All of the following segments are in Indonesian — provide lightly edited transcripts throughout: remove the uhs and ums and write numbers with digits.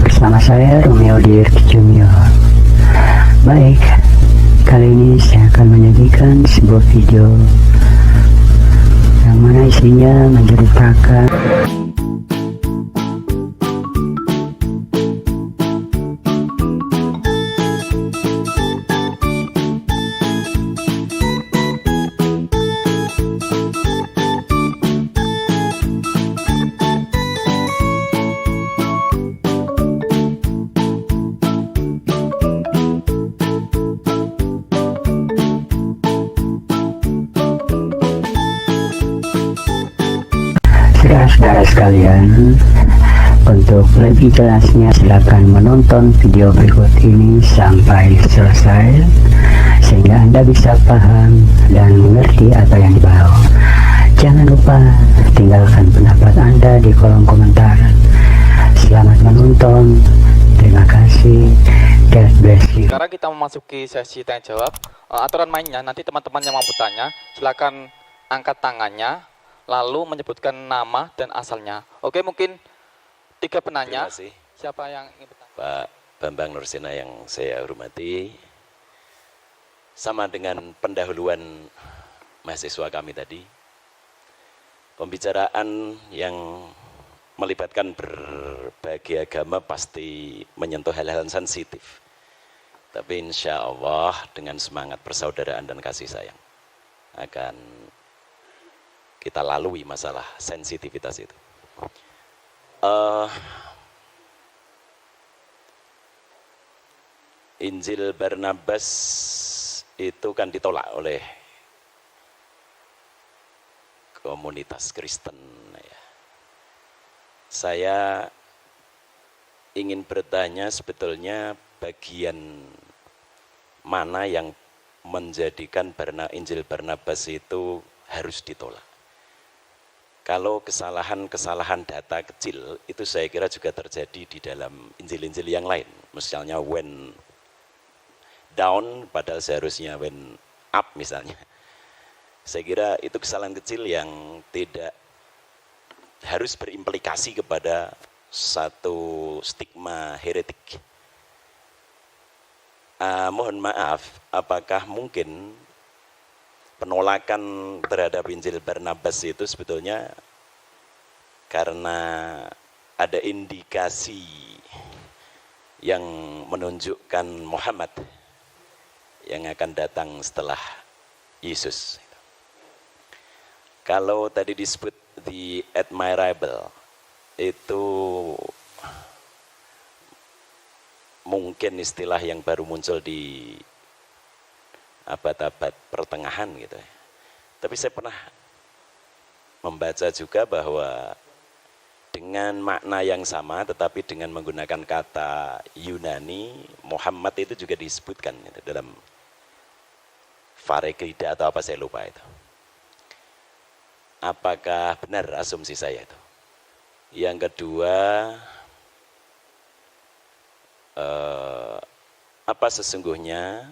bersama saya Romeo Dirk Junior. Baik, kali ini saya akan menyajikan sebuah video yang mana isinya menceritakan saudara sekalian. Untuk lebih jelasnya silakan menonton video berikut ini sampai selesai sehingga Anda bisa paham dan mengerti apa yang dibahas. Jangan lupa tinggalkan pendapat Anda di kolom komentar. Selamat menonton. Terima kasih. God bless you. Sekarang kita memasuki sesi tanya jawab. Aturan mainnya, nanti teman-teman yang mau bertanya silakan angkat tangannya lalu menyebutkan nama dan asalnya. Oke, mungkin 3 penanya. Terima kasih. Siapa yang ingin bertanya? Pak Bambang Nursina yang saya hormati. Sama dengan pendahuluan mahasiswa kami tadi, pembicaraan yang melibatkan berbagai agama pasti menyentuh hal-hal sensitif. Tapi insya Allah dengan semangat persaudaraan dan kasih sayang akan kita lalui masalah sensitivitas itu. Injil Barnabas itu kan ditolak oleh komunitas Kristen. Ya. Saya ingin bertanya sebetulnya bagian mana yang menjadikan Injil Barnabas itu harus ditolak. Kalau kesalahan-kesalahan data kecil itu saya kira juga terjadi di dalam Injil-Injil yang lain. Misalnya when down padahal seharusnya when up misalnya. Saya kira itu kesalahan kecil yang tidak harus berimplikasi kepada satu stigma heretik. Mohon maaf, apakah mungkin penolakan terhadap Injil Barnabas itu sebetulnya karena ada indikasi yang menunjukkan Muhammad yang akan datang setelah Yesus. Kalau tadi disebut the admirable, itu mungkin istilah yang baru muncul di abad-abad pertengahan gitu ya. Tapi saya pernah membaca juga bahwa dengan makna yang sama tetapi dengan menggunakan kata Yunani, Muhammad itu juga disebutkan gitu, dalam Pharekrida atau apa saya lupa itu. Apakah benar asumsi saya itu? Yang kedua, apa sesungguhnya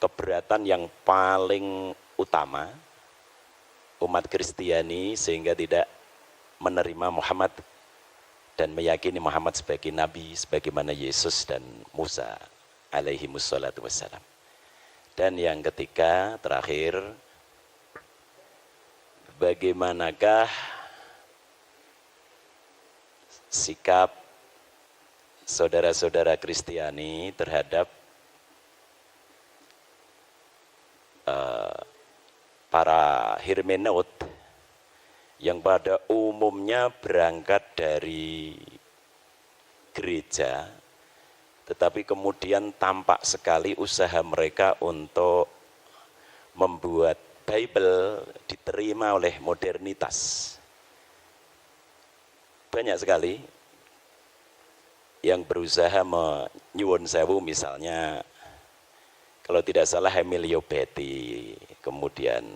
keberatan yang paling utama umat Kristiani sehingga tidak menerima Muhammad dan meyakini Muhammad sebagai nabi sebagaimana Yesus dan Musa alaihi wassalatu wassalam. Dan yang ketiga, terakhir, bagaimanakah sikap saudara-saudara Kristiani terhadap para hermeneut yang pada umumnya berangkat dari gereja, tetapi kemudian tampak sekali usaha mereka untuk membuat Bible diterima oleh modernitas. Banyak sekali yang berusaha menyuwun sewu, misalnya kalau tidak salah Emilio Betti, kemudian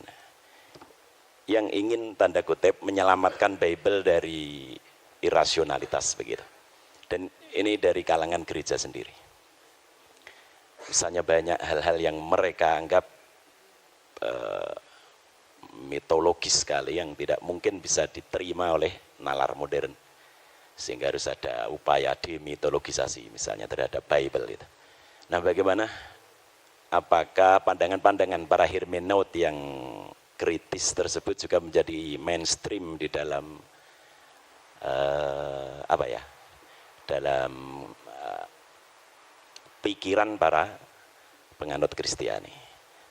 yang ingin tanda kutip menyelamatkan Bible dari irasionalitas begitu. Dan ini dari kalangan gereja sendiri. Misalnya banyak hal-hal yang mereka anggap mitologis sekali yang tidak mungkin bisa diterima oleh nalar modern. sehingga harus ada upaya demitologisasi misalnya terhadap Bible itu. Nah, bagaimana? Apakah pandangan-pandangan para hermeneut yang kritis tersebut juga menjadi mainstream di dalam dalam pikiran para penganut Kristiani?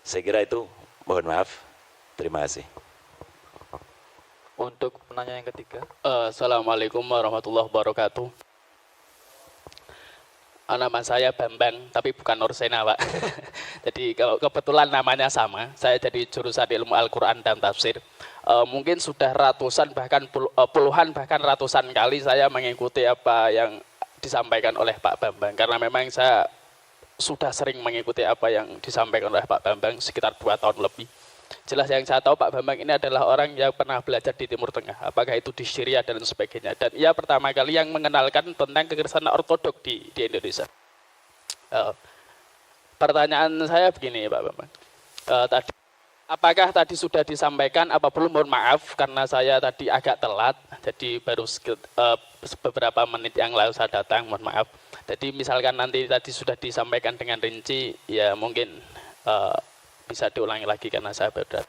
Saya kira itu, mohon maaf. Terima kasih. Untuk penanya yang ketiga. Assalamualaikum warahmatullahi wabarakatuh. Nama saya Bambang, tapi bukan Nursena, Pak. Jadi kalau kebetulan namanya sama, saya jadi jurusan ilmu Al-Quran dan Tafsir. Mungkin sudah ratusan, bahkan puluhan, bahkan ratusan kali saya mengikuti apa yang disampaikan oleh Pak Bambang. Karena memang saya sudah sering mengikuti apa yang disampaikan oleh Pak Bambang sekitar 2 tahun lebih. Jelas yang saya tahu Pak Bambang ini adalah orang yang pernah belajar di Timur Tengah, apakah itu di Syria dan sebagainya. Dan ia pertama kali yang mengenalkan tentang kekristenan ortodok di Indonesia. Pertanyaan saya begini Pak Bambang, apakah tadi sudah disampaikan apa belum? Mohon maaf karena saya tadi agak telat, jadi baru beberapa menit yang lalu saya datang, mohon maaf. Jadi misalkan nanti tadi sudah disampaikan dengan rinci, ya mungkin bisa diulangi lagi karena saya baru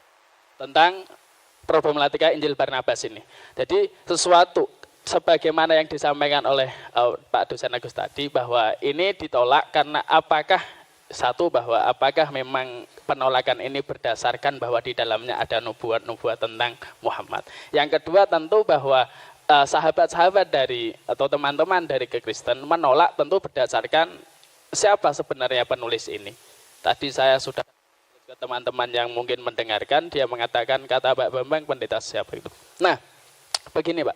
tentang problematika Injil Barnabas ini. Jadi sesuatu sebagaimana yang disampaikan oleh Pak Dosen Agus tadi bahwa ini ditolak karena apakah memang penolakan ini berdasarkan bahwa di dalamnya ada nubuat-nubuat tentang Muhammad. Yang kedua tentu bahwa sahabat-sahabat dari atau teman-teman dari kekristen menolak tentu berdasarkan siapa sebenarnya penulis ini. Tadi saya sudah ke teman-teman yang mungkin mendengarkan, dia mengatakan kata Pak Bambang pendeta siapa itu. Nah, begini Pak,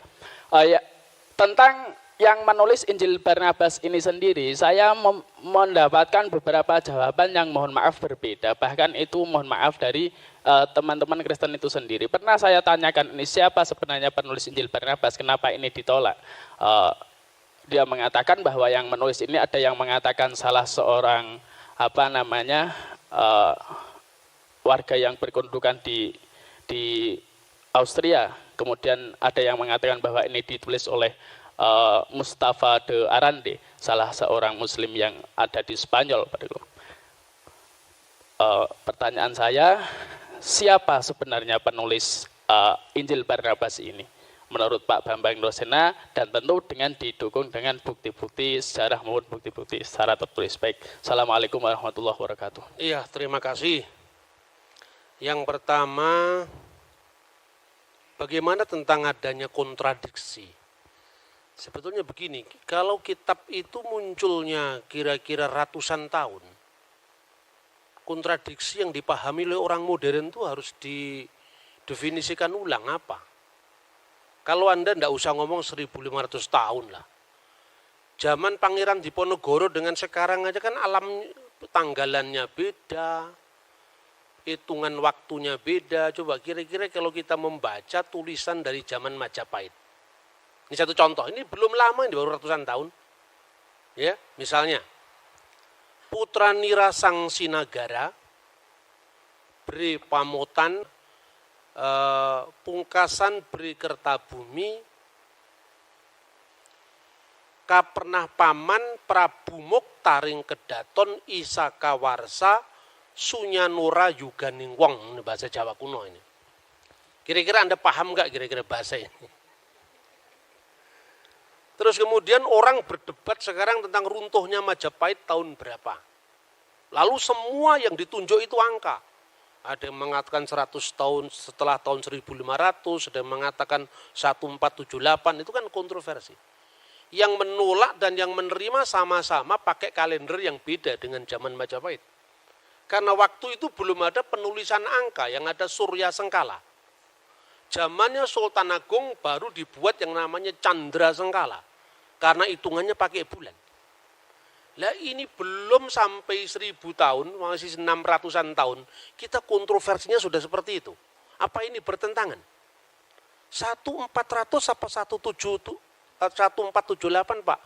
tentang yang menulis Injil Barnabas ini sendiri, saya mendapatkan beberapa jawaban yang mohon maaf berbeda, bahkan itu mohon maaf dari teman-teman Kristen itu sendiri. Pernah saya tanyakan ini siapa sebenarnya penulis Injil Barnabas, kenapa ini ditolak? Dia mengatakan bahwa yang menulis ini ada yang mengatakan salah seorang warga yang berkedudukan di Austria. Kemudian ada yang mengatakan bahwa ini ditulis oleh Mustafa de Arande, salah seorang Muslim yang ada di Spanyol. Pertanyaan saya, siapa sebenarnya penulis Injil Barnabas ini? Menurut Pak Bambang Nursena, dan tentu dengan didukung dengan bukti-bukti sejarah maupun bukti-bukti secara tertulis. Baik, Assalamualaikum warahmatullahi wabarakatuh. Iya, terima kasih. Yang pertama, bagaimana tentang adanya kontradiksi? Sebetulnya begini, kalau kitab itu munculnya kira-kira ratusan tahun, kontradiksi yang dipahami oleh orang modern itu harus didefinisikan ulang apa? Kalau Anda tidak usah ngomong 1500 tahun lah. Zaman Pangeran Diponegoro dengan sekarang aja kan alam tanggalannya beda, hitungan waktunya beda. Coba kira-kira kalau kita membaca tulisan dari zaman Majapahit. Ini satu contoh, ini belum lama, ini baru ratusan tahun. Ya, misalnya, Putra Nira Sang Sinagara, Bre Pamotan, Pungkasan Bre Kertabumi, Kapernah Paman, Prabu Moktaring Kedaton, Isaka Warsa, Sunyanura Yuganing Wong, ini bahasa Jawa kuno ini. Kira-kira Anda paham nggak kira-kira bahasa ini? Terus kemudian orang berdebat sekarang tentang runtuhnya Majapahit tahun berapa. Lalu semua yang ditunjuk itu angka. Ada yang mengatakan 100 tahun setelah tahun 1500, ada yang mengatakan 1478, itu kan kontroversi. Yang menolak dan yang menerima sama-sama pakai kalender yang beda dengan zaman Majapahit. Karena waktu itu belum ada penulisan angka, yang ada Surya Sengkala. Zamannya Sultan Agung baru dibuat yang namanya Candra Sengkala. Karena hitungannya pakai bulan. Lah ini belum sampai 1000 tahun, masih 600-an tahun, kita kontroversinya sudah seperti itu. Apa ini bertentangan? 1400 apa 1478 Pak?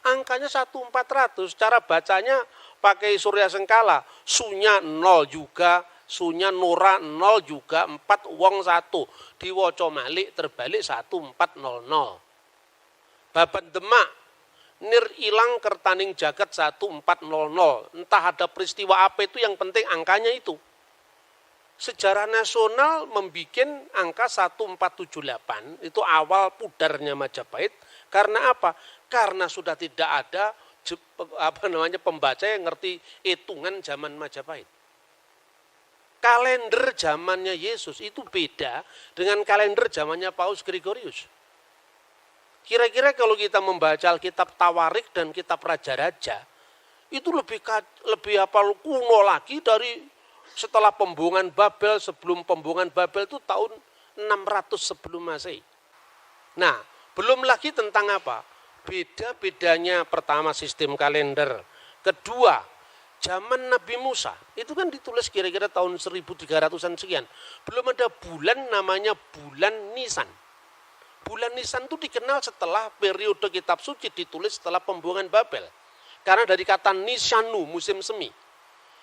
Angkanya 1400, cara bacanya pakai Surya Sengkala, Sunya 0 juga, Sunya Nora 0 juga, 4 wong 1. Diwoco malik terbalik 1400. Baban Demak, nir ilang kertaning jagat 1400. Entah ada peristiwa apa itu, yang penting angkanya itu. Sejarah nasional membuat angka 1478, itu awal pudarnya Majapahit. Karena apa? Karena sudah tidak ada pembaca yang ngerti hitungan zaman Majapahit. Kalender zamannya Yesus itu beda dengan kalender zamannya Paus Gregorius. Kira-kira kalau kita membaca Alkitab Tawarik dan Kitab Raja-Raja, itu lebih kuno lagi dari setelah pembuangan Babel. Sebelum pembuangan Babel itu tahun 600 sebelum Masehi. Nah, belum lagi tentang apa? Beda-bedanya pertama sistem kalender. Kedua, zaman Nabi Musa, itu kan ditulis kira-kira tahun 1300-an sekian. Belum ada bulan namanya bulan Nisan. Bulan Nisan itu dikenal setelah periode kitab suci ditulis setelah pembuangan Babel. Karena dari kata Nisanu, musim semi.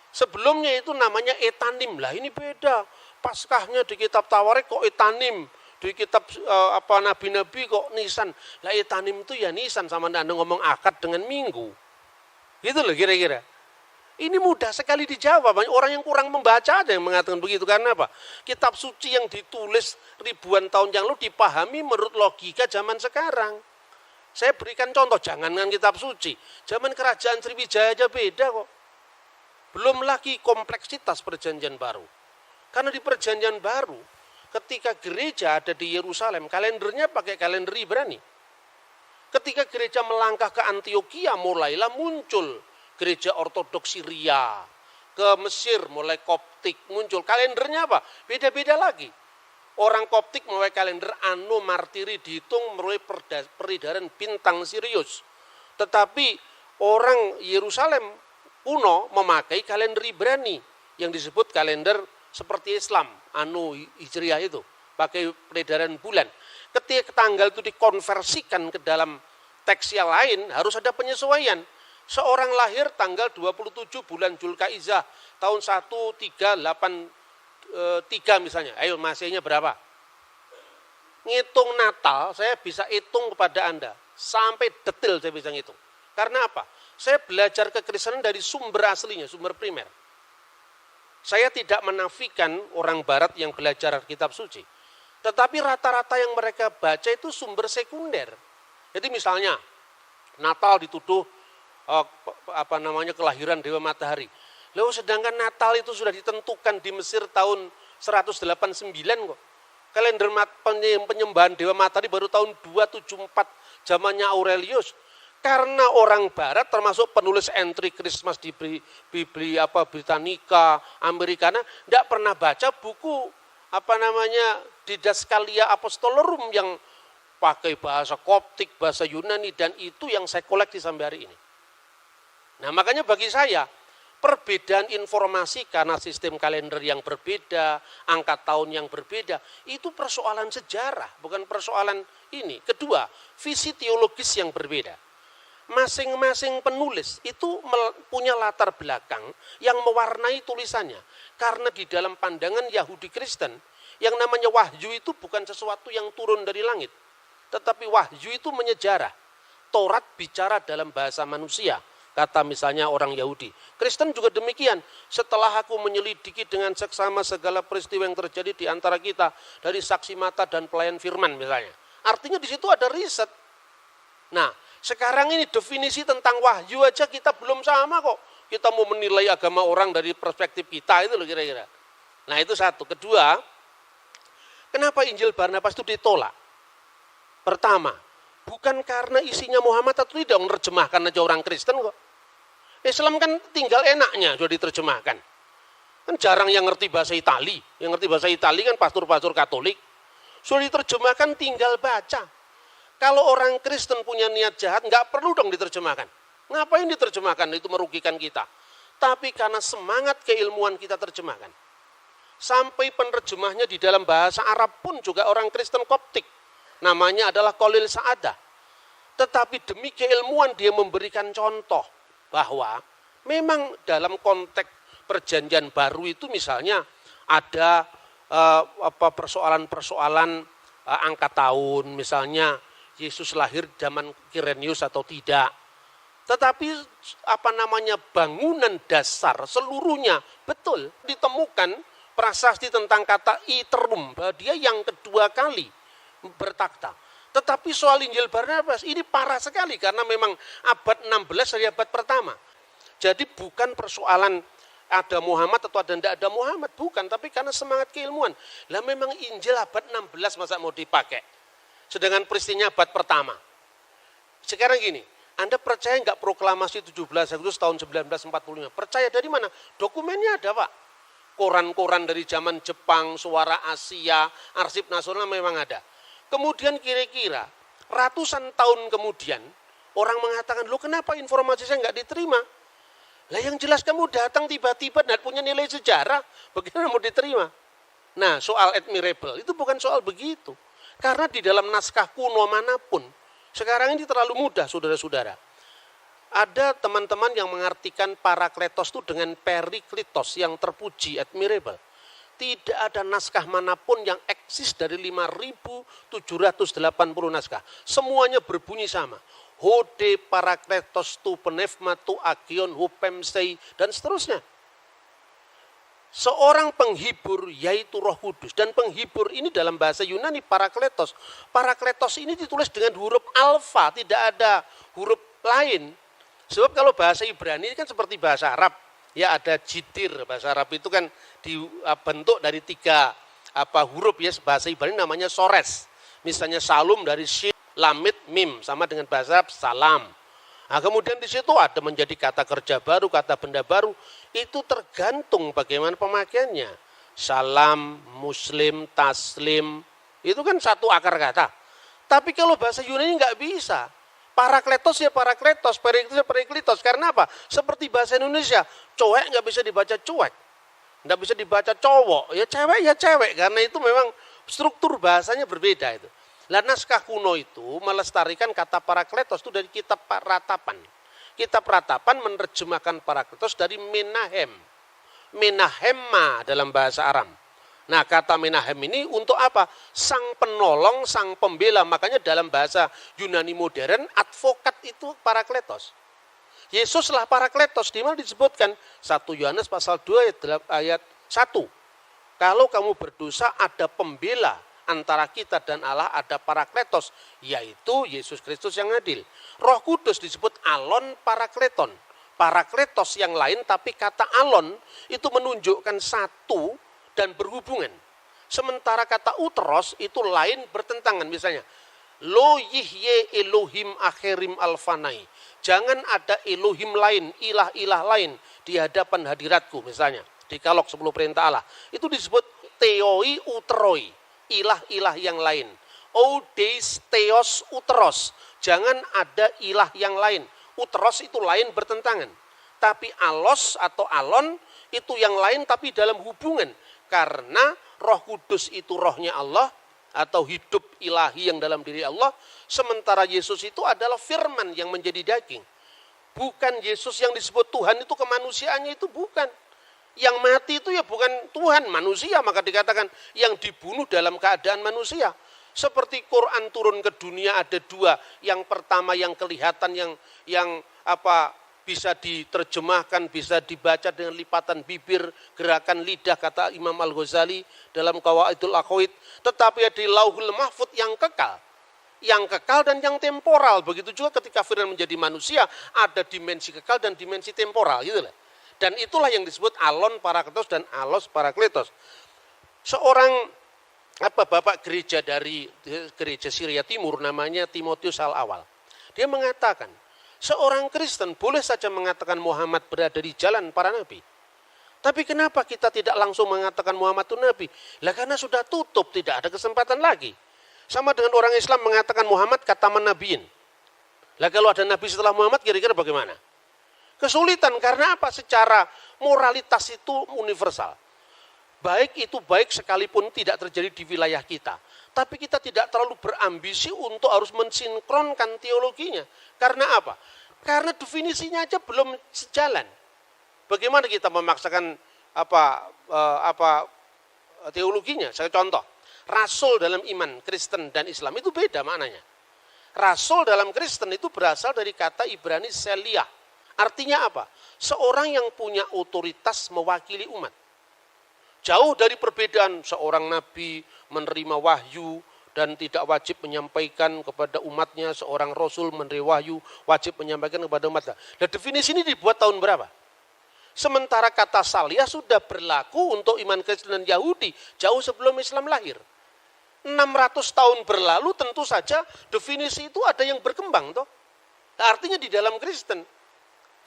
Sebelumnya itu namanya Etanim. Lah ini beda. Paskahnya di kitab Tawarik kok Etanim. Di kitab nabi-nabi kok Nisan. Lah Etanim itu ya Nisan, sama Anda ngomong akad dengan minggu. Gitu loh kira-kira. Ini mudah sekali dijawab. Banyak orang yang kurang membaca aja yang mengatakan begitu. Karena apa? Kitab suci yang ditulis ribuan tahun yang lalu dipahami menurut logika zaman sekarang. Saya berikan contoh, jangankan kitab suci. Zaman kerajaan Sriwijaya aja beda kok. Belum lagi kompleksitas perjanjian baru. Karena di perjanjian baru, ketika gereja ada di Yerusalem, kalendernya pakai kalender Ibrani. Ketika gereja melangkah ke Antioquia, mulailah muncul gereja ortodoks Syria. Ke Mesir, mulai Koptik muncul. Kalendernya apa? Beda-beda lagi. Orang Koptik mulai kalender Anno Martiri dihitung mulai peredaran bintang Sirius. Tetapi orang Yerusalem kuno memakai kalender Ibrani yang disebut kalender seperti Islam, Anno Hijriah itu, pakai peredaran bulan. Ketika tanggal itu dikonversikan ke dalam teks yang lain, harus ada penyesuaian. Seorang lahir tanggal 27 bulan Julkaizah tahun 1383 misalnya. Ayo Masehnya berapa? Ngitung Natal, saya bisa hitung kepada Anda. Sampai detail saya bisa ngitung. Karena apa? Saya belajar kekristenan dari sumber aslinya, sumber primer. Saya tidak menafikan orang barat yang belajar kitab suci. Tetapi rata-rata yang mereka baca itu sumber sekunder. Jadi misalnya Natal dituduh kelahiran Dewa Matahari. Lalu sedangkan Natal itu sudah ditentukan di Mesir tahun 189 kok. Kalender penyembahan Dewa Matahari baru tahun 274 zamannya Aurelius. Karena orang barat termasuk penulis entry Christmas di Britannica, Americana, tidak pernah baca buku Didaskalia Apostolorum yang pakai bahasa Koptik, bahasa Yunani, dan itu yang saya koleksi sampai hari ini. Nah, makanya bagi saya perbedaan informasi karena sistem kalender yang berbeda, angka tahun yang berbeda, itu persoalan sejarah, bukan persoalan ini. Kedua, visi teologis yang berbeda. Masing-masing penulis itu punya latar belakang yang mewarnai tulisannya. Karena di dalam pandangan Yahudi Kristen, yang namanya wahyu itu bukan sesuatu yang turun dari langit. Tetapi wahyu itu menyejarah. Taurat bicara dalam bahasa manusia, kata misalnya orang Yahudi. Kristen juga demikian. Setelah aku menyelidiki dengan seksama segala peristiwa yang terjadi di antara kita, dari saksi mata dan pelayan firman misalnya. Artinya di situ ada riset. Nah, sekarang ini definisi tentang wahyu aja kita belum sama kok. Kita mau menilai agama orang dari perspektif kita, itu loh kira-kira. Nah itu satu. Kedua, kenapa Injil Barnabas itu ditolak? Pertama, bukan karena isinya Muhammad atau tidak, menerjemahkan aja orang Kristen kok. Islam kan tinggal enaknya sudah diterjemahkan. Kan jarang yang ngerti bahasa Itali. Yang ngerti bahasa Itali kan pastor-pastor Katolik. Sudah diterjemahkan tinggal baca. Kalau orang Kristen punya niat jahat, nggak perlu dong diterjemahkan. Ngapain diterjemahkan? Itu merugikan kita. Tapi karena semangat keilmuan kita terjemahkan. Sampai penerjemahnya di dalam bahasa Arab pun juga orang Kristen Koptik. Namanya adalah Khalil Sa'adah. Tetapi demi keilmuan dia memberikan contoh bahwa memang dalam konteks perjanjian baru itu misalnya ada persoalan-persoalan angka tahun misalnya. Yesus lahir zaman Kirenius atau tidak. Tetapi bangunan dasar seluruhnya betul ditemukan prasasti tentang kata iterum, bahwa dia yang kedua kali bertakhta. Tetapi soal Injil Barnabas ini parah sekali karena memang abad 16 dari abad pertama. Jadi bukan persoalan ada Muhammad atau ada tidak ada Muhammad, bukan, tapi karena semangat keilmuan. Lah memang Injil abad 16 masa mau dipakai, sedangkan peristiwanya abad pertama. Sekarang gini, Anda percaya nggak proklamasi 17 Agustus tahun 1945? Percaya dari mana? Dokumennya ada, Pak. Koran-koran dari zaman Jepang, Suara Asia, Arsip Nasional memang ada. Kemudian kira-kira ratusan tahun kemudian, orang mengatakan, loh kenapa informasi saya nggak diterima? Lah yang jelas kamu datang tiba-tiba dan punya nilai sejarah, bagaimana mau diterima? Nah, soal admirable itu bukan soal begitu. Karena di dalam naskah kuno manapun, sekarang ini terlalu mudah, saudara-saudara. Ada teman-teman yang mengartikan Parakletos itu dengan Periklitos yang terpuji, admirable. Tidak ada naskah manapun yang eksis dari 5.780 naskah. Semuanya berbunyi sama. Hode Parakletos tu penefma tu agion hupemsei dan seterusnya. Seorang penghibur yaitu Roh Kudus, dan penghibur ini dalam bahasa Yunani Parakletos. Parakletos ini ditulis dengan huruf alfa, tidak ada huruf lain. Sebab kalau bahasa Ibrani kan seperti bahasa Arab, ya ada jitir. Bahasa Arab itu kan dibentuk dari 3 huruf, ya bahasa Ibrani namanya sores. Misalnya salum dari shin, lamit, mim, sama dengan bahasa Arab salam. Nah, kemudian di situ ada menjadi kata kerja baru, kata benda baru. Itu tergantung bagaimana pemakaiannya. Salam, muslim, taslim, itu kan satu akar kata. Tapi kalau bahasa Yunani nggak bisa. Parakletos ya parakletos, periklitos ya periklitos. Karena apa? Seperti bahasa Indonesia, cowek nggak bisa dibaca cuek. Nggak bisa dibaca cowok, ya cewek. Karena itu memang struktur bahasanya berbeda itu. Lah naskah kuno itu melestarikan kata parakletos itu dari kitab Ratapan. Kitab Ratapan menerjemahkan parakletos dari menahem. Menahemma dalam bahasa Aram. Nah kata menahem ini untuk apa? Sang penolong, sang pembela. Makanya dalam bahasa Yunani modern, advokat itu parakletos. Yesuslah parakletos. Di mana disebutkan? 1 Yohanes pasal 2 ayat 1. Kalau kamu berdosa ada pembela antara kita dan Allah, ada parakletos. Yaitu Yesus Kristus yang adil. Roh Kudus disebut alon parakleton. Parakletos yang lain, tapi kata alon itu menunjukkan satu dan berhubungan. Sementara kata uteros itu lain bertentangan. Misalnya, lo yihye Elohim akhirim alfanai. Jangan ada Elohim lain, ilah-ilah lain di hadapan hadiratku. Misalnya, di Kalok 10 perintah Allah. Itu disebut theoi uteroi, ilah-ilah yang lain. Odes theos uteros. Jangan ada ilah yang lain. Uteros itu lain bertentangan. Tapi alos atau alon itu yang lain tapi dalam hubungan. Karena Roh Kudus itu rohnya Allah atau hidup ilahi yang dalam diri Allah. Sementara Yesus itu adalah firman yang menjadi daging. Bukan Yesus yang disebut Tuhan itu kemanusiaannya itu bukan. Yang mati itu ya bukan Tuhan, manusia. Maka dikatakan yang dibunuh dalam keadaan manusia. Seperti Quran turun ke dunia ada 2. Yang pertama yang kelihatan yang bisa diterjemahkan, bisa dibaca dengan lipatan bibir, gerakan lidah, kata Imam Al-Ghazali dalam Qawaidul Aqwaid. Tetapi ada Lauhul Mahfud yang kekal. Yang kekal dan yang temporal. Begitu juga ketika firman menjadi manusia, ada dimensi kekal dan dimensi temporal. Gitu lah. Dan itulah yang disebut alon parakletos dan alos parakletos. Seorang bapak gereja dari gereja Syria Timur, namanya Timotius Al-Awal. Dia mengatakan, seorang Kristen boleh saja mengatakan Muhammad berada di jalan para nabi. Tapi kenapa kita tidak langsung mengatakan Muhammad itu nabi? Lah karena sudah tutup, tidak ada kesempatan lagi. Sama dengan orang Islam mengatakan Muhammad kataman nabiin. Lah kalau ada nabi setelah Muhammad kira-kira bagaimana? Kesulitan karena apa? Secara moralitas itu universal. Baik itu baik sekalipun tidak terjadi di wilayah kita. Tapi kita tidak terlalu berambisi untuk harus mensinkronkan teologinya. Karena apa? Karena definisinya aja belum sejalan. Bagaimana kita memaksakan teologinya? Saya contoh, rasul dalam iman Kristen dan Islam itu beda maknanya. Rasul dalam Kristen itu berasal dari kata Ibrani Seliah. Artinya apa? Seorang yang punya otoritas mewakili umat. Jauh dari perbedaan seorang nabi menerima wahyu dan tidak wajib menyampaikan kepada umatnya, seorang rasul menerima wahyu wajib menyampaikan kepada umatnya. Dan definisi ini dibuat tahun berapa? Sementara kata Saliah sudah berlaku untuk iman Kristen dan Yahudi jauh sebelum Islam lahir. 600 tahun berlalu tentu saja definisi itu ada yang berkembang toh. Nah, artinya di dalam Kristen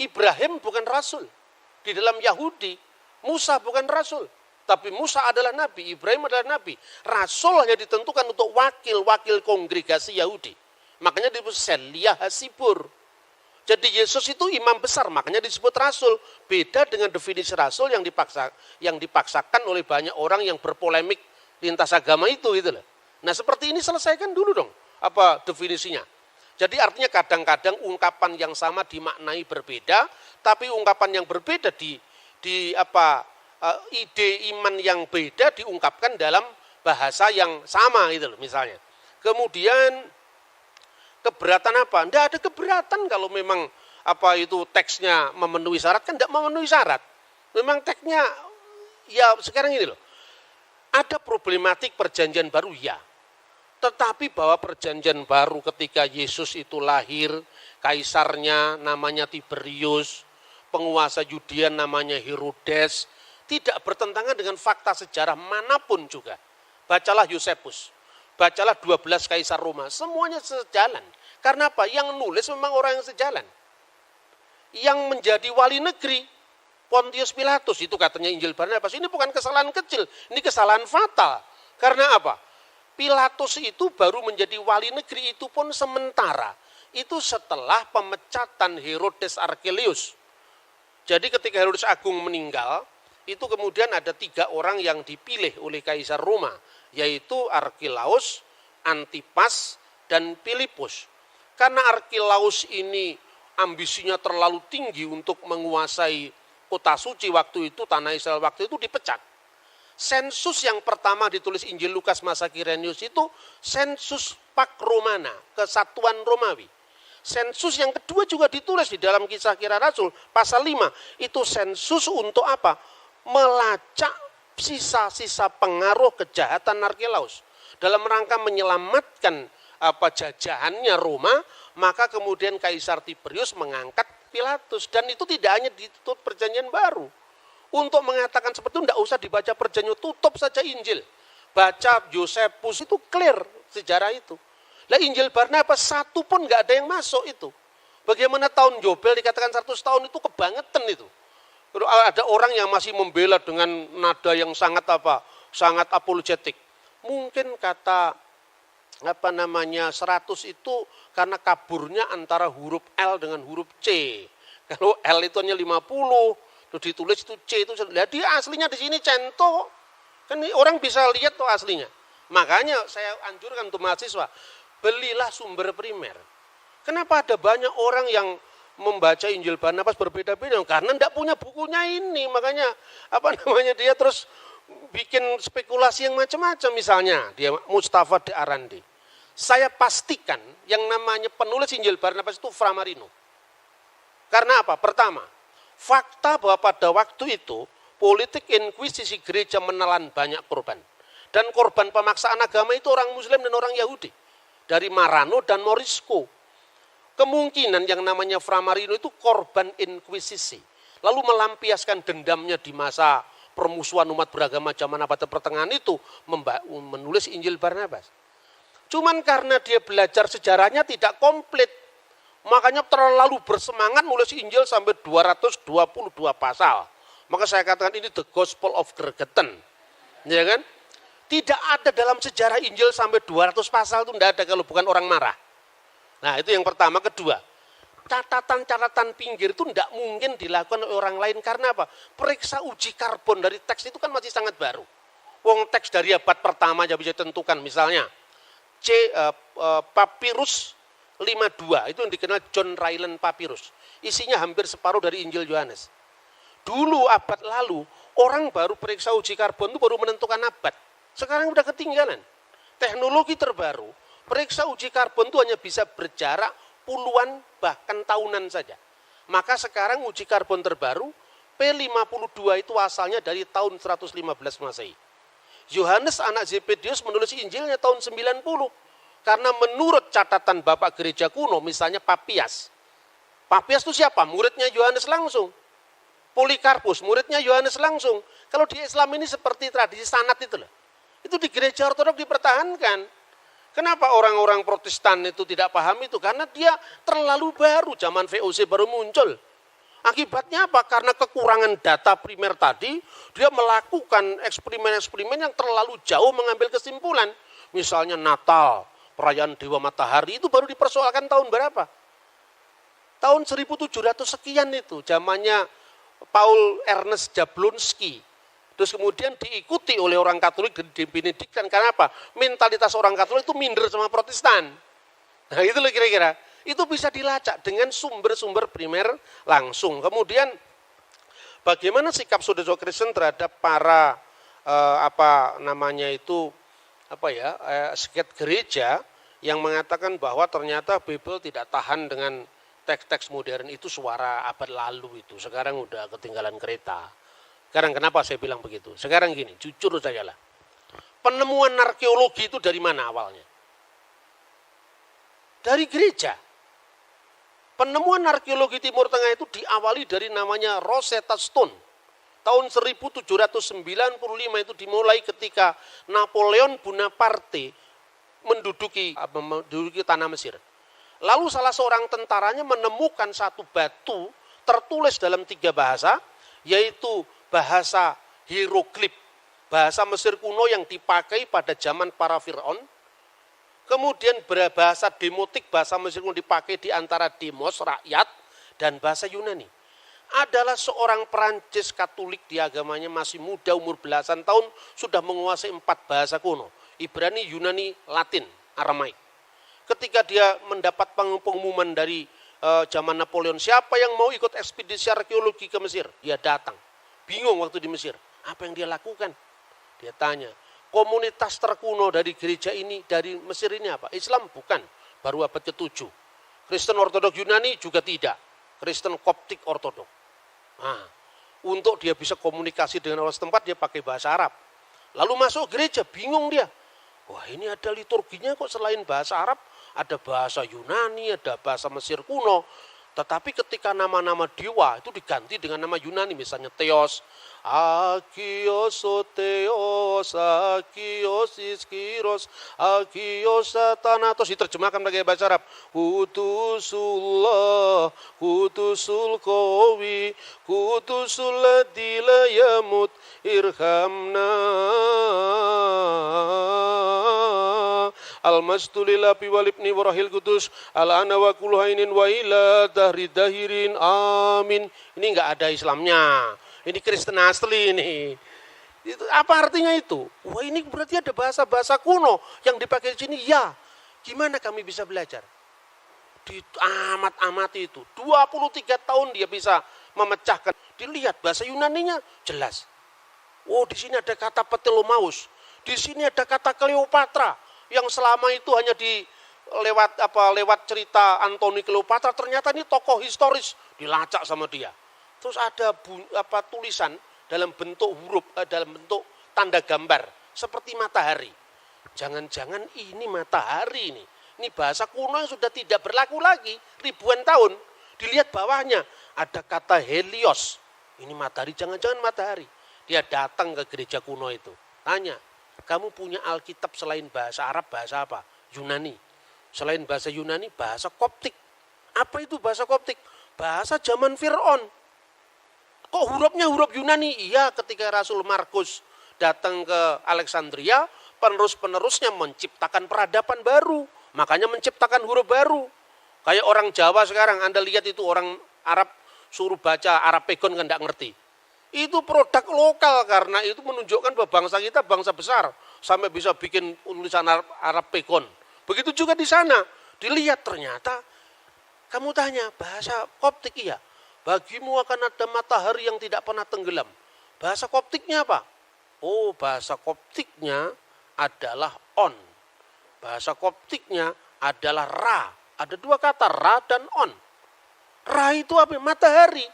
Ibrahim bukan rasul. Di dalam Yahudi Musa bukan rasul. Tapi Musa adalah nabi, Ibrahim adalah nabi. Rasul hanya ditentukan untuk wakil-wakil kongregasi Yahudi. Makanya disebut Seliah Hasibur. Jadi Yesus itu imam besar, makanya disebut rasul. Beda dengan definisi rasul yang dipaksakan oleh banyak orang yang berpolemik lintas agama itu gitu loh. Nah, seperti ini selesaikan dulu dong apa definisinya. Jadi artinya kadang-kadang ungkapan yang sama dimaknai berbeda, tapi ungkapan yang berbeda ide iman yang beda diungkapkan dalam bahasa yang sama gitu loh misalnya. Kemudian keberatan apa? Tidak ada keberatan kalau memang teksnya memenuhi syarat, kan tidak memenuhi syarat. Memang teksnya ya sekarang ini loh. Ada problematik perjanjian baru ya. Tetapi bahwa perjanjian baru ketika Yesus itu lahir, kaisarnya namanya Tiberius, penguasa Yudea namanya Herodes, tidak bertentangan dengan fakta sejarah manapun juga. Bacalah Yosefus, bacalah 12 kaisar Roma, semuanya sejalan. Karena apa? Yang nulis memang orang yang sejalan. Yang menjadi wali negeri, Pontius Pilatus, itu katanya Injil Barnabas, ini bukan kesalahan kecil, ini kesalahan fatal. Karena apa? Pilatus itu baru menjadi wali negeri itu pun sementara. Itu setelah pemecatan Herodes Archelaus. Jadi ketika Herodes Agung meninggal, itu kemudian ada 3 orang yang dipilih oleh Kaisar Roma, yaitu Archelaus, Antipas, dan Filipus. Karena Archelaus ini ambisinya terlalu tinggi untuk menguasai kota suci waktu itu, tanah Israel waktu itu, dipecat. Sensus yang pertama ditulis Injil Lukas masa Kirenius itu sensus Pax Romana, kesatuan Romawi. Sensus yang kedua juga ditulis di dalam Kisah Kisah Rasul pasal 5, itu sensus untuk apa? Melacak sisa-sisa pengaruh kejahatan Archelaus. Dalam rangka menyelamatkan jajahannya Roma, maka kemudian Kaisar Tiberius mengangkat Pilatus. Dan itu tidak hanya ditutup perjanjian baru. Untuk mengatakan seperti itu tidak usah dibaca perjanjian, tutup saja Injil. Baca Yosefus, itu clear sejarah itu. Lah Injil Barnabas satu pun nggak ada yang masuk itu. Bagaimana tahun Yobel dikatakan 100 tahun itu kebangetan itu. Ada orang yang masih membela dengan nada yang sangat apologetik. Mungkin kata 100 itu karena kaburnya antara huruf L dengan huruf C. Kalau L itu hanya 50, terus ditulis itu C itu, dia aslinya di sini cento. Kan orang bisa lihat tuh aslinya. Makanya saya anjurkan untuk mahasiswa, belilah sumber primer. Kenapa ada banyak orang yang membaca Injil Barnabas berbeda-beda? Karena tidak punya bukunya ini. Makanya dia terus bikin spekulasi yang macam-macam. Misalnya dia Mustafa de Arandi. Saya pastikan yang namanya penulis Injil Barnabas itu Framarino. Karena apa? Pertama, fakta bahwa pada waktu itu politik inkuisisi gereja menelan banyak korban. Dan korban pemaksaan agama itu orang Muslim dan orang Yahudi. Dari Marano dan Morisco. Kemungkinan yang namanya Framarino itu korban inkuisisi. Lalu melampiaskan dendamnya di masa permusuhan umat beragama zaman abad pertengahan itu, menulis Injil Barnabas. Cuman karena dia belajar sejarahnya tidak komplit, makanya terlalu bersemangat nulis Injil sampai 222 pasal. Maka saya katakan ini the Gospel of Gregetan. Ya kan? Tidak ada dalam sejarah Injil sampai 200 pasal itu tidak ada kalau bukan orang marah. Nah itu yang pertama. Kedua, catatan-catatan pinggir itu tidak mungkin dilakukan oleh orang lain. Karena apa? Periksa uji karbon dari teks itu kan masih sangat baru. Wong teks dari abad pertama aja bisa ditentukan. Misalnya Papyrus 52, itu yang dikenal John Ryland Papyrus. Isinya hampir separuh dari Injil Yohanes. Dulu abad lalu, orang baru periksa uji karbon itu baru menentukan abad. Sekarang udah ketinggalan. Teknologi terbaru Periksa uji karbon itu hanya bisa berjarak puluhan bahkan tahunan saja. Maka sekarang uji karbon terbaru P52 itu asalnya dari tahun 115 Masehi. Yohanes anak Zebedius menulis Injilnya tahun 90. Karena menurut catatan Bapak Gereja kuno, misalnya Papias. Papias itu siapa? Muridnya Yohanes langsung. Polikarpus, muridnya Yohanes langsung. Kalau di Islam ini seperti tradisi sanad itu loh. Itu di gereja ortodoks dipertahankan. Kenapa orang-orang Protestan itu tidak paham itu? Karena dia terlalu baru, zaman VOC baru muncul. Akibatnya apa? Karena kekurangan data primer tadi, dia melakukan eksperimen-eksperimen yang terlalu jauh mengambil kesimpulan. Misalnya Natal, perayaan Dewa Matahari itu baru dipersoalkan tahun berapa? Tahun 1700 sekian itu, zamannya Paul Ernest Jablonski. Terus kemudian diikuti oleh orang Katolik dan dibenedikkan. Karena apa? Mentalitas orang Katolik itu minder sama Protestan. Nah itu loh kira-kira. Itu bisa dilacak dengan sumber-sumber primer langsung. Kemudian bagaimana sikap saudara Kristen terhadap para seket gereja yang mengatakan bahwa ternyata Bible tidak tahan dengan teks-teks modern itu suara abad lalu itu. Sekarang udah ketinggalan kereta. Sekarang kenapa saya bilang begitu? Sekarang gini, jujur saja lah. Penemuan arkeologi itu dari mana awalnya? Dari gereja. Penemuan arkeologi Timur Tengah itu diawali dari namanya Rosetta Stone. Tahun 1795 itu dimulai ketika Napoleon Bonaparte menduduki tanah Mesir. Lalu salah seorang tentaranya menemukan satu batu tertulis dalam 3 bahasa, yaitu bahasa hieroglif, bahasa Mesir kuno yang dipakai pada zaman para Fir'aun. Kemudian bahasa demotik, bahasa Mesir kuno dipakai di antara demos, rakyat, dan bahasa Yunani. Adalah seorang Perancis Katolik, di agamanya masih muda, umur belasan tahun, sudah menguasai 4 bahasa kuno. Ibrani, Yunani, Latin, Aramaik. Ketika dia mendapat pengumuman dari zaman Napoleon, siapa yang mau ikut ekspedisi arkeologi ke Mesir? Dia datang. Bingung waktu di Mesir. Apa yang dia lakukan? Dia tanya, komunitas terkuno dari gereja ini, dari Mesir ini apa? Islam bukan, baru abad ke-7. Kristen Ortodok Yunani juga tidak. Kristen Koptik Ortodok. Nah, untuk dia bisa komunikasi dengan orang setempat, dia pakai bahasa Arab. Lalu masuk gereja, bingung dia. Wah, ini ada liturginya kok selain bahasa Arab, ada bahasa Yunani, ada bahasa Mesir kuno. Tetapi ketika nama-nama dewa itu diganti dengan nama Yunani, misalnya Theos, Agios, Theos, Agios, Iskiros, Agios, Thanatos, diterjemahkan pakai bahasa Arab. Kudusullah, Kudusul Qawi, Kudusul Ladzi la yamut, irhamna. Al-Masdulil Api Walibni Warahil Kudus Al-Ana wa Kulhainin wa ila Dahri Dahirin Amin. Ini enggak ada Islamnya. Ini Kristen asli ini. Itu, apa artinya itu? Wah, ini berarti ada bahasa-bahasa kuno yang dipakai di sini. Ya, gimana kami bisa belajar? Di amat-amati itu. 23 tahun dia bisa memecahkan. Dilihat bahasa Yunaninya jelas. Oh, di sini ada kata Ptolomaus. Di sini ada kata Kleopatra. Yang selama itu hanya lewat cerita Antoni Kleopatra, ternyata ini tokoh historis, dilacak sama dia. Terus ada tulisan dalam bentuk huruf, dalam bentuk tanda gambar seperti matahari. Jangan-jangan ini matahari ini. Ini bahasa kuno yang sudah tidak berlaku lagi ribuan tahun. Dilihat bawahnya ada kata Helios. Ini matahari, jangan-jangan matahari. Dia datang ke gereja kuno itu, tanya, kamu punya Alkitab selain bahasa Arab, bahasa apa? Yunani. Selain bahasa Yunani, bahasa Koptik. Apa itu bahasa Koptik? Bahasa zaman Fir'aun. Kok hurufnya huruf Yunani? Iya, ketika Rasul Markus datang ke Alexandria, penerus-penerusnya menciptakan peradaban baru. Makanya menciptakan huruf baru. Kayak orang Jawa sekarang, Anda lihat itu orang Arab suruh baca Arab Pegon kan tidak ngerti. Itu produk lokal karena itu menunjukkan bahwa bangsa kita bangsa besar. Sampai bisa bikin tulisan Arab Pegon. Begitu juga di sana. Dilihat ternyata, kamu tanya bahasa Koptik, iya. Bagimu akan ada matahari yang tidak pernah tenggelam. Bahasa Koptiknya apa? Oh, bahasa Koptiknya adalah on. bahasa Koptiknya adalah Ra. Ada dua kata, Ra dan On. Ra itu apa? Matahari.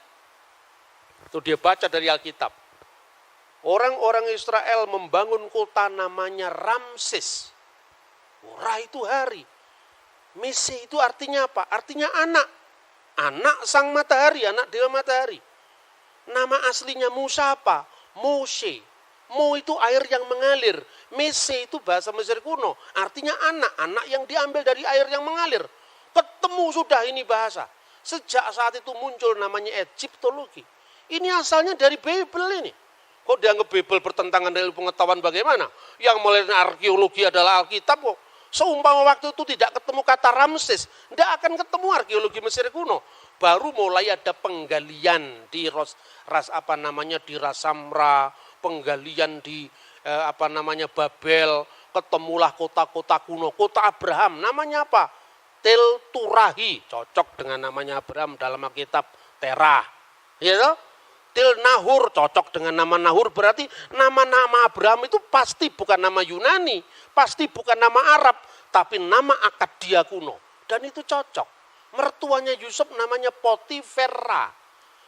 Itu dia baca dari Alkitab. Orang-orang Israel membangun kota namanya Ramses. Ra itu hari. Mese itu artinya apa? Artinya anak. Anak sang matahari, anak dewa matahari. Nama aslinya Musa apa? Moshe. Mo itu air yang mengalir. Mese itu bahasa Mesir kuno. Artinya anak. Anak yang diambil dari air yang mengalir. Ketemu sudah ini bahasa. Sejak saat itu muncul namanya Egyptologi. Ini asalnya dari Bible ini. Kok dianggap Bible bertentangan dengan pengetahuan bagaimana? Yang melainkan arkeologi adalah Alkitab kok. Seumpama waktu itu tidak ketemu kata Ramses, tidak akan ketemu arkeologi Mesir kuno. Baru mulai ada penggalian di di Rasamra, penggalian di Babel, ketemulah kota-kota kuno, kota Abraham, namanya apa? Tel Turahi, cocok dengan namanya Abraham dalam Alkitab, Terah. Ya toh? Til Nahur, cocok dengan nama Nahur, berarti nama-nama Abraham itu pasti bukan nama Yunani, pasti bukan nama Arab, tapi nama Akadia kuno. Dan itu cocok. Mertuanya Yusuf namanya Potifera.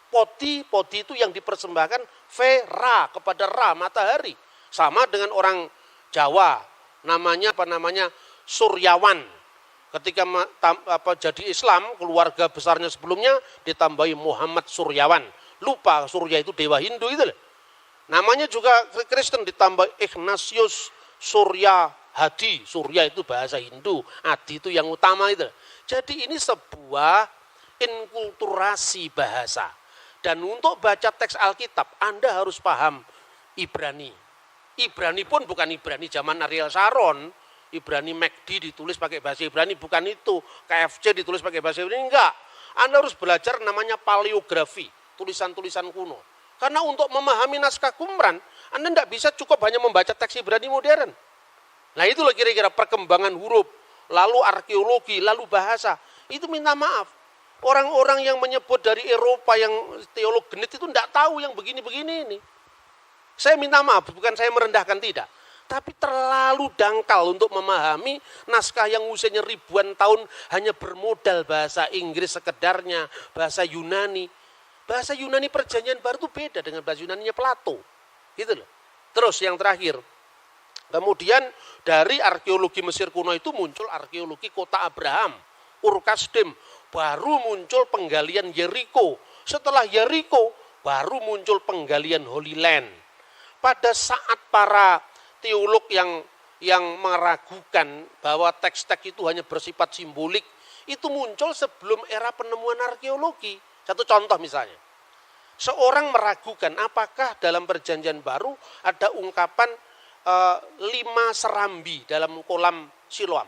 Poti itu yang dipersembahkan Vera kepada Ra, matahari. Sama dengan orang Jawa, namanya Suryawan. Ketika jadi Islam, keluarga besarnya sebelumnya ditambahi Muhammad Suryawan. Lupa Surya itu dewa Hindu itu. Namanya juga Kristen ditambah Ignatius Surya Hadi. Surya itu bahasa Hindu, Hadi itu yang utama itu. Jadi ini sebuah inkulturasi bahasa. Dan untuk baca teks Alkitab, Anda harus paham Ibrani. Ibrani pun bukan Ibrani zaman Ariel Sharon. Ibrani MacD ditulis pakai bahasa Ibrani, bukan itu. KFC ditulis pakai bahasa Ibrani, enggak. Anda harus belajar namanya paleografi, tulisan-tulisan kuno. Karena untuk memahami naskah Qumran, Anda tidak bisa cukup hanya membaca teks Ibrani modern. Nah itulah kira-kira perkembangan huruf, lalu arkeologi, lalu bahasa. Itu minta maaf. Orang-orang yang menyebut dari Eropa yang teolog genit itu tidak tahu yang begini-begini ini. Saya minta maaf, bukan saya merendahkan, tidak. Tapi terlalu dangkal untuk memahami naskah yang usianya ribuan tahun hanya bermodal bahasa Inggris sekedarnya, bahasa Yunani. Bahasa Yunani perjanjian baru itu beda dengan bahasa Yunaninya Plato. Gitu loh. Terus yang terakhir, kemudian dari arkeologi Mesir kuno itu muncul arkeologi kota Abraham, Ur-Kasdim, baru muncul penggalian Yeriko. Setelah Yeriko, baru muncul penggalian Holy Land. Pada saat para teolog yang meragukan bahwa teks-teks itu hanya bersifat simbolik, itu muncul sebelum era penemuan arkeologi. Satu contoh misalnya, seorang meragukan apakah dalam perjanjian baru ada ungkapan 5 serambi dalam kolam Siloam.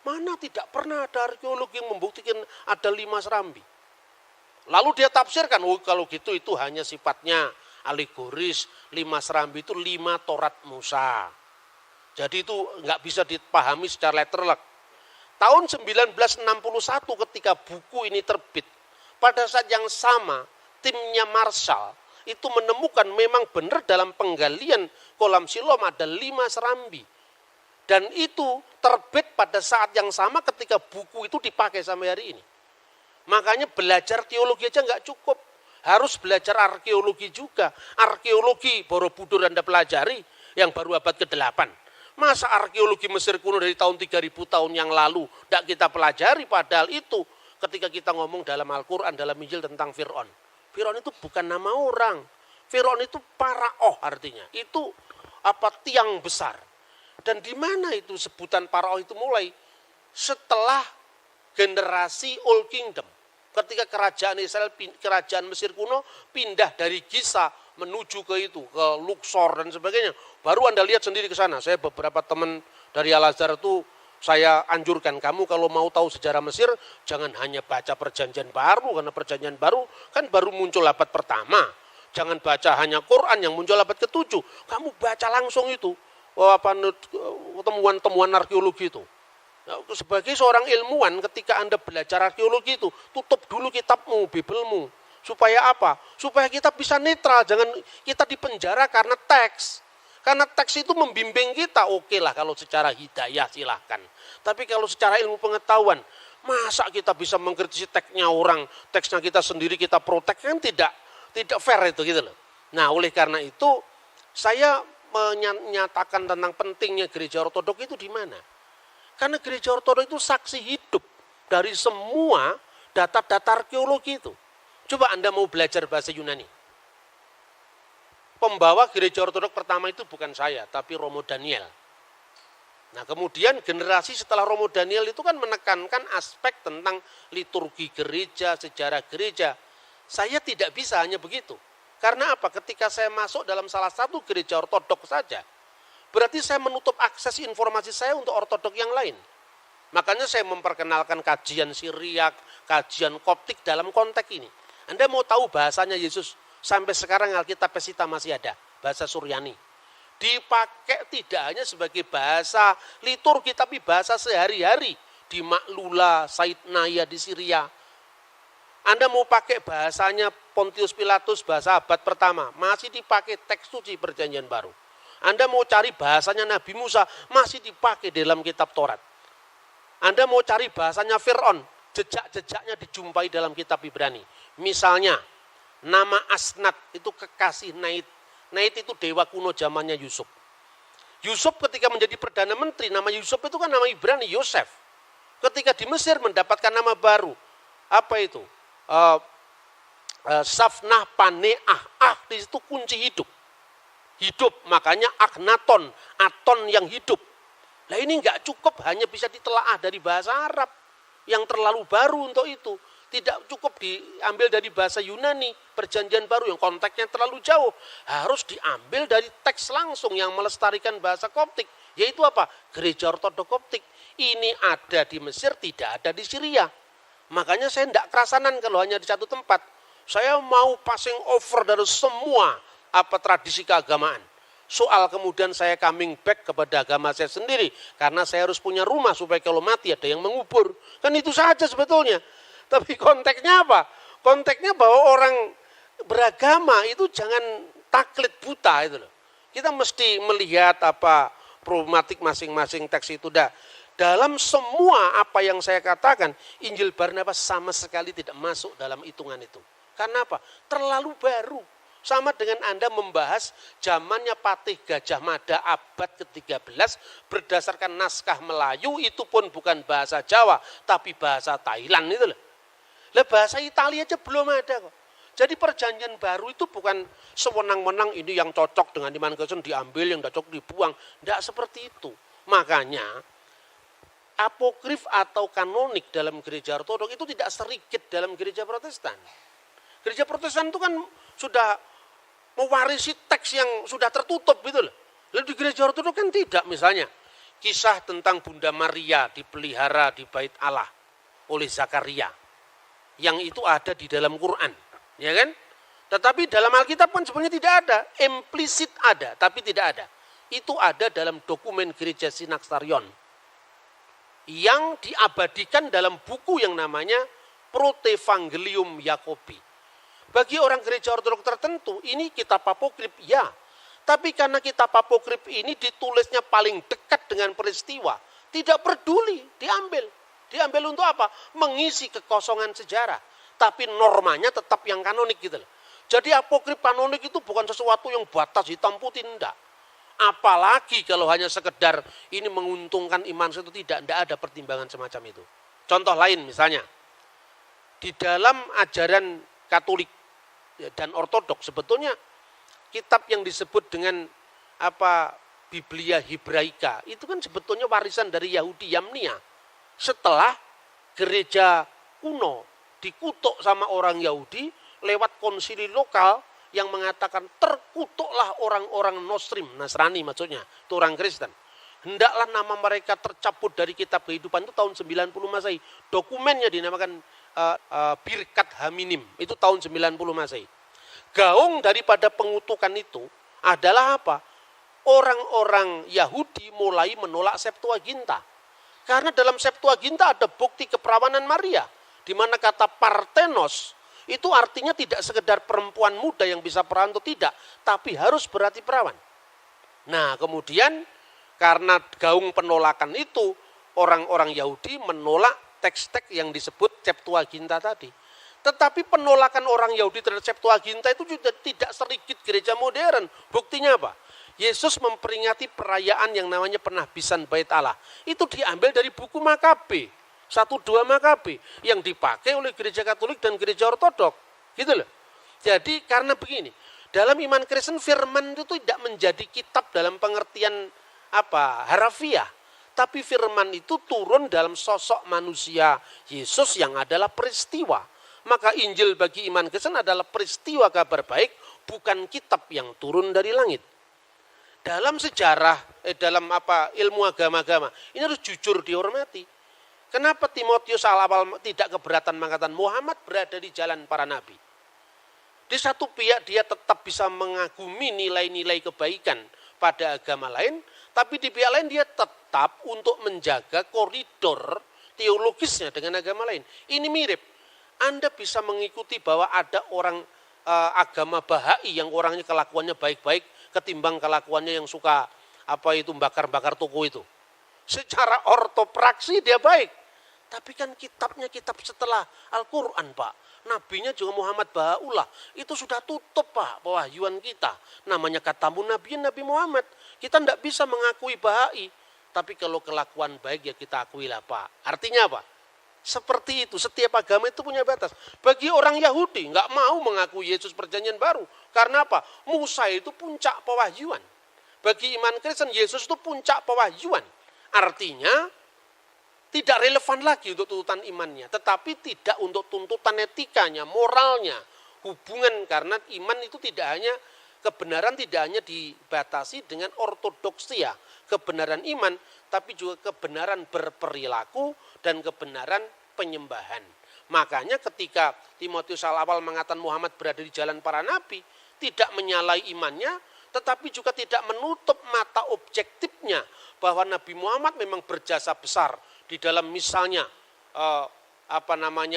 Mana tidak pernah ada arkeologi yang membuktikan ada 5 serambi. Lalu dia tafsirkan, kalau gitu itu hanya sifatnya alegoris, 5 serambi itu 5 Torat Musa. Jadi itu nggak bisa dipahami secara literal. Tahun 1961 ketika buku ini terbit, pada saat yang sama timnya Marshall itu menemukan memang benar dalam penggalian kolam Siloam ada 5 serambi. Dan itu terbit pada saat yang sama ketika buku itu dipakai sampai hari ini. Makanya belajar teologi aja nggak cukup. Harus belajar arkeologi juga. Arkeologi Borobudur Anda pelajari yang baru abad ke-8. Masa arkeologi Mesir kuno dari tahun 3000 tahun yang lalu tidak kita pelajari, padahal itu ketika kita ngomong dalam Al-Quran, dalam Injil tentang Fir'aun. Fir'aun itu bukan nama orang. Fir'aun itu paraoh artinya. Itu tiang besar. Dan di mana itu sebutan paraoh itu mulai? Setelah generasi Old Kingdom. Ketika kerajaan Israel, kerajaan Mesir kuno pindah dari Giza menuju ke Luxor dan sebagainya. Baru Anda lihat sendiri ke sana. Saya beberapa teman dari Al-Azhar itu saya anjurkan, kamu kalau mau tahu sejarah Mesir, jangan hanya baca perjanjian baru, karena perjanjian baru kan baru muncul abad pertama. Jangan baca hanya Quran yang muncul abad ke-7. Kamu baca langsung itu, temuan-temuan arkeologi itu. Nah, sebagai seorang ilmuwan, ketika Anda belajar arkeologi itu, tutup dulu kitabmu, Biblemu. Supaya apa? Supaya kita bisa netral, jangan kita dipenjara karena teks. Karena teks itu membimbing kita, oke lah kalau secara hidayah silahkan. Tapi kalau secara ilmu pengetahuan, masa kita bisa mengkritisi teksnya orang, teksnya kita sendiri kita protek, kan tidak fair itu gitu loh. Nah oleh karena itu, saya menyatakan tentang pentingnya gereja ortodok itu di mana? Karena gereja ortodok itu saksi hidup dari semua data-data arkeologi itu. Coba Anda mau belajar bahasa Yunani. Pembawa gereja ortodok pertama itu bukan saya, tapi Romo Daniel. Nah kemudian generasi setelah Romo Daniel itu kan menekankan aspek tentang liturgi gereja, sejarah gereja. Saya tidak bisa hanya begitu. Karena apa? Ketika saya masuk dalam salah satu gereja ortodok saja, berarti saya menutup akses informasi saya untuk ortodok yang lain. Makanya saya memperkenalkan kajian Siriak, kajian Koptik dalam konteks ini. Anda mau tahu bahasanya Yesus? Sampai sekarang Alkitab Pesita masih ada, bahasa Suryani. Dipakai tidak hanya sebagai bahasa liturgi, tapi bahasa sehari-hari. Di Maklula, Said Naya di Syria. Anda mau pakai bahasanya Pontius Pilatus, bahasa abad pertama, masih dipakai teks suci Perjanjian Baru. Anda mau cari bahasanya Nabi Musa, masih dipakai dalam kitab Taurat. Anda mau cari bahasanya Fir'aun, jejak-jejaknya dijumpai dalam kitab Ibrani. Misalnya, nama Asnat itu kekasih Nait. Nait itu dewa kuno zamannya Yusuf. Yusuf ketika menjadi Perdana Menteri, nama Yusuf itu kan nama Ibrani, Yosef. Ketika di Mesir mendapatkan nama baru. Apa itu? Safnah Paneah. Di situ kunci hidup. Hidup, makanya Akhenaton, Aton yang hidup. Nah ini nggak cukup hanya bisa ditelaah dari bahasa Arab yang terlalu baru untuk itu. Tidak cukup diambil dari bahasa Yunani, Perjanjian Baru yang konteksnya terlalu jauh. Harus diambil dari teks langsung yang melestarikan bahasa Koptik. Yaitu apa? Gereja Ortodok Koptik. Ini ada di Mesir, tidak ada di Syria. Makanya saya tidak kerasanan kalau hanya di satu tempat. Saya mau passing over dari semua tradisi keagamaan. Soal kemudian saya coming back kepada agama saya sendiri. Karena saya harus punya rumah supaya kalau mati ada yang mengubur. Kan itu saja sebetulnya. Tapi konteksnya apa? Konteksnya bahwa orang beragama itu jangan taklid buta itu loh. Kita mesti melihat problematik masing-masing teks itu. Dalam semua apa yang saya katakan, Injil Barnabas sama sekali tidak masuk dalam hitungan itu. Karena apa? Terlalu baru. Sama dengan Anda membahas zamannya Patih Gajah Mada abad ke-13 berdasarkan naskah Melayu, itu pun bukan bahasa Jawa, tapi bahasa Thailand itu loh. Lah bahasa Italia aja belum ada kok. Jadi Perjanjian Baru itu bukan sewenang-wenang ini yang cocok dengan iman Kristen diambil, yang tidak cocok dibuang. Tidak seperti itu. Makanya apokrif atau kanonik dalam gereja ortodok itu tidak sedikit dalam gereja Protestan. Gereja Protestan itu kan sudah mewarisi teks yang sudah tertutup gitu loh. Lalu di gereja ortodok kan tidak, misalnya kisah tentang Bunda Maria dipelihara di Bait Allah oleh Zakaria. Yang itu ada di dalam Quran, ya kan? Tetapi dalam Alkitab kan sebenarnya tidak ada, implisit ada, tapi tidak ada. Itu ada dalam dokumen gereja Synaxarion yang diabadikan dalam buku yang namanya Protevangelium Yakobi. Bagi orang gereja ortodok tertentu, ini kitab apokrif, ya. Tapi karena kitab apokrif ini ditulisnya paling dekat dengan peristiwa, tidak peduli, diambil. Diambil untuk apa? Mengisi kekosongan sejarah. Tapi normanya tetap yang kanonik gitu loh. Jadi apokrif kanonik itu bukan sesuatu yang batas hitam putih, enggak. Apalagi kalau hanya sekedar ini menguntungkan iman itu, tidak ada pertimbangan semacam itu. Contoh lain misalnya, di dalam ajaran Katolik dan Ortodok sebetulnya kitab yang disebut dengan Biblia Hebraika itu kan sebetulnya warisan dari Yahudi Yamnia. Setelah gereja kuno dikutuk sama orang Yahudi lewat konsili lokal yang mengatakan terkutuklah orang-orang Nasrani maksudnya, itu orang Kristen. Hendaklah nama mereka tercabut dari kitab kehidupan, itu tahun 90 Masehi. Dokumennya dinamakan Birkat Haminim, itu tahun 90 Masehi. Gaung daripada pengutukan itu adalah apa? Orang-orang Yahudi mulai menolak Septuaginta. Karena dalam Septuaginta ada bukti keperawanan Maria, di mana kata Parthenos itu artinya tidak sekedar perempuan muda yang bisa perawan atau tidak, tapi harus berarti perawan. Nah, kemudian karena gaung penolakan itu, orang-orang Yahudi menolak teks-teks yang disebut Septuaginta tadi. Tetapi penolakan orang Yahudi terhadap Septuaginta itu juga tidak sedikit gereja modern. Buktinya apa? Yesus memperingati perayaan yang namanya penahbisan Bait Allah. Itu diambil dari buku Makabe, 1-2 Makabe, yang dipakai oleh gereja Katolik dan gereja Ortodok. Gitu loh. Jadi karena begini, dalam iman Kristen firman itu tidak menjadi kitab dalam pengertian harafiah. Tapi firman itu turun dalam sosok manusia Yesus yang adalah peristiwa. Maka Injil bagi iman Kristen adalah peristiwa kabar baik, bukan kitab yang turun dari langit. Dalam sejarah, dalam ilmu agama-agama, ini harus jujur dihormati. Kenapa Timotius awal tidak keberatan mengatakan Muhammad berada di jalan para nabi? Di satu pihak dia tetap bisa mengagumi nilai-nilai kebaikan pada agama lain, tapi di pihak lain dia tetap untuk menjaga koridor teologisnya dengan agama lain. Ini mirip. Anda bisa mengikuti bahwa ada orang agama Bahai yang orangnya kelakuannya baik-baik ketimbang kelakuannya yang suka bakar-bakar toko itu. Secara ortopraksi dia baik. Tapi kan kitabnya kitab setelah Al-Quran, Pak. Nabinya juga Muhammad Bahaullah. Itu sudah tutup, Pak, pewahyuan kita. Namanya katamu Nabi Muhammad. Kita tidak bisa mengakui Bahai. Tapi kalau kelakuan baik ya kita akuilah, Pak. Artinya apa? Seperti itu, setiap agama itu punya batas. Bagi orang Yahudi, nggak mau mengakui Yesus perjanjian baru. Karena apa? Musa itu puncak pewahyuan. Bagi iman Kristen, Yesus itu puncak pewahyuan. Artinya, tidak relevan lagi untuk tuntutan imannya. Tetapi tidak untuk tuntutan etikanya, moralnya. Hubungan, karena iman itu tidak hanya, kebenaran tidak hanya dibatasi dengan ortodoksia. Kebenaran iman, tapi juga kebenaran berperilaku dan kebenaran penyembahan. Makanya ketika Timotius awal mengatakan Muhammad berada di jalan para nabi, tidak menyalai imannya, tetapi juga tidak menutup mata objektifnya bahwa Nabi Muhammad memang berjasa besar di dalam misalnya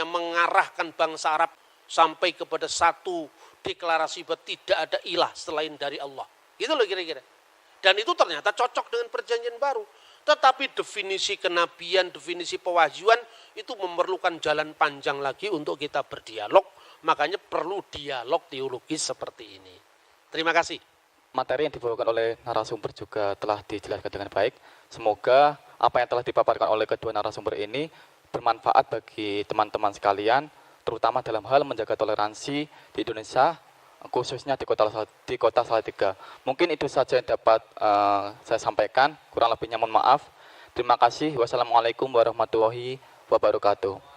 mengarahkan bangsa Arab sampai kepada satu deklarasi bahwa tidak ada ilah selain dari Allah. Gitu loh kira-kira. Dan itu ternyata cocok dengan perjanjian baru. Tetapi definisi kenabian, definisi pewahyuan itu memerlukan jalan panjang lagi untuk kita berdialog. Makanya perlu dialog teologis seperti ini. Terima kasih. Materi yang dibawakan oleh narasumber juga telah dijelaskan dengan baik. Semoga apa yang telah dipaparkan oleh kedua narasumber ini bermanfaat bagi teman-teman sekalian, terutama dalam hal menjaga toleransi di Indonesia, khususnya di kota Salatiga. Mungkin itu saja yang dapat saya sampaikan, kurang lebihnya mohon maaf. Terima kasih. Wassalamualaikum warahmatullahi wabarakatuh.